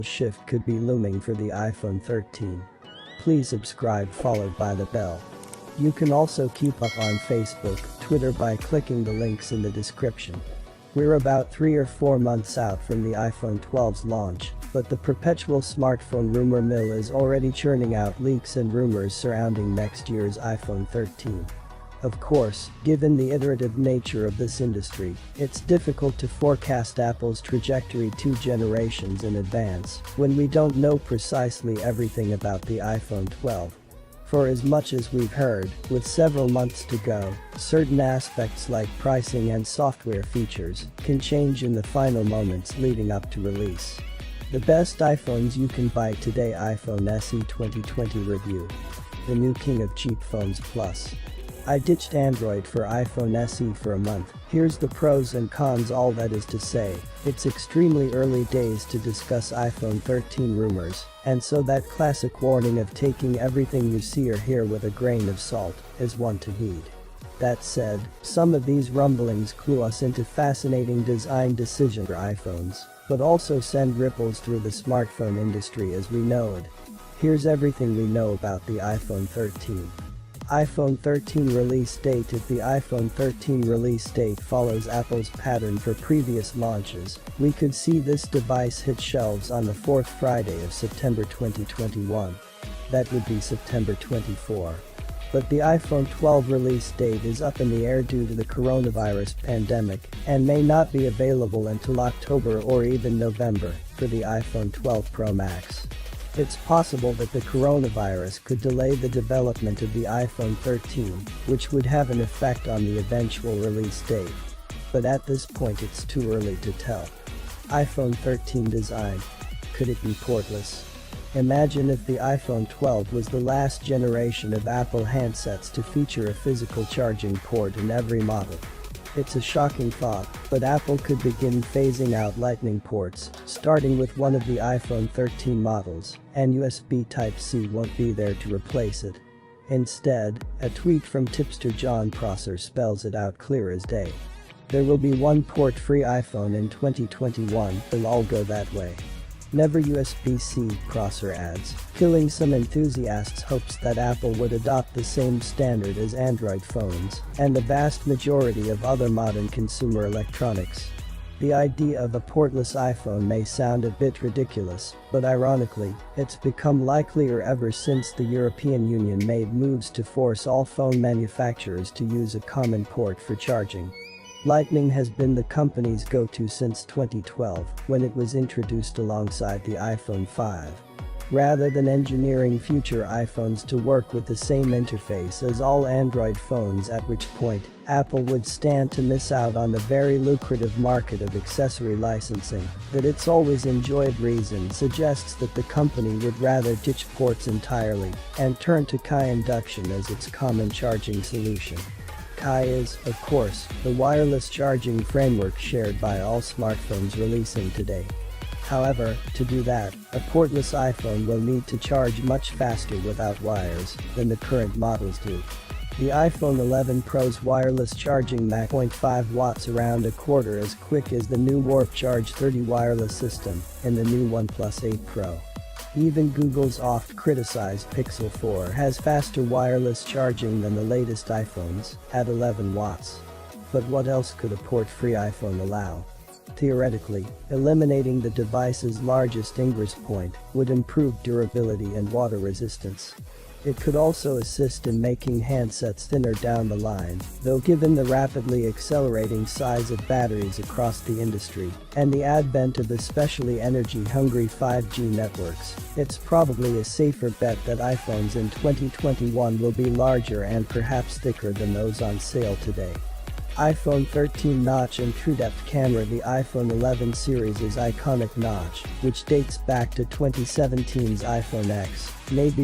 shift could be looming for the iPhone 13. Please subscribe followed by the bell. You can also keep up on Facebook, Twitter by clicking the links in the description. We're about 3 or 4 months out from the iPhone 12's launch, but the perpetual smartphone rumor mill is already churning out leaks and rumors surrounding next year's iPhone 13. Of course, given the iterative nature of this industry, it's difficult to forecast Apple's trajectory 2 generations in advance when we don't know precisely everything about the iPhone 12. For as much as we've heard, with several months to go, certain aspects like pricing and software features can change in the final moments leading up to release. The best iPhones you can buy today: iPhone SE 2020 review. The new king of cheap phones plus. I ditched Android for iPhone SE for a month. Here's the pros and cons. All that is to say, it's extremely early days to discuss iPhone 13 rumors, and so that classic warning of taking everything you see or hear with a grain of salt is one to heed. That said, some of these rumblings clue us into fascinating design decisions for iPhones, but also send ripples through the smartphone industry as we know it. Here's everything we know about the iPhone 13. iPhone 13 release date. If the iPhone 13 release date follows Apple's pattern for previous launches, we could see this device hit shelves on the 4th Friday of September 2021. That would be September 24. But the iPhone 12 release date is up in the air due to the coronavirus pandemic and may not be available until October or even November for the iPhone 12 Pro Max. It's possible that the coronavirus could delay the development of the iPhone 13, which would have an effect on the eventual release date. But at this point it's too early to tell. iPhone 13 design. Could it be portless? Imagine if the iPhone 12 was the last generation of Apple handsets to feature a physical charging port in every model. It's a shocking thought, but Apple could begin phasing out Lightning ports, starting with one of the iPhone 13 models, and USB Type-C won't be there to replace it. Instead, a tweet from tipster John Prosser spells it out clear as day. There will be one port-free iPhone in 2021, it'll all go that way. Never USB-C, Prosser adds, killing some enthusiasts' hopes that Apple would adopt the same standard as Android phones and the vast majority of other modern consumer electronics. The idea of a portless iPhone may sound a bit ridiculous, but ironically, it's become likelier ever since the European Union made moves to force all phone manufacturers to use a common port for charging. Lightning has been the company's go-to since 2012, when it was introduced alongside the iPhone 5. Rather than engineering future iPhones to work with the same interface as all Android phones, at which point Apple would stand to miss out on the very lucrative market of accessory licensing that it's always enjoyed. Reason suggests that the company would rather ditch ports entirely and turn to Qi induction as its common charging solution. Qi is, of course, the wireless charging framework shared by all smartphones releasing today. However, to do that, a portless iPhone will need to charge much faster without wires than the current models do. The iPhone 11 Pro's wireless charging Mach 0.5 watts, around a quarter as quick as the new Warp Charge 30 wireless system in the new OnePlus 8 Pro. Even Google's oft-criticized Pixel 4 has faster wireless charging than the latest iPhones, at 11 watts. But what else could a port-free iPhone allow? Theoretically, eliminating the device's largest ingress point would improve durability and water resistance. It could also assist in making handsets thinner down the line, though given the rapidly accelerating size of batteries across the industry and the advent of especially energy-hungry 5G networks, it's probably a safer bet that iPhones in 2021 will be larger and perhaps thicker than those on sale today. iPhone 13 notch and true-depth camera. The iPhone 11 series' iconic notch, which dates back to 2017's iPhone X, may be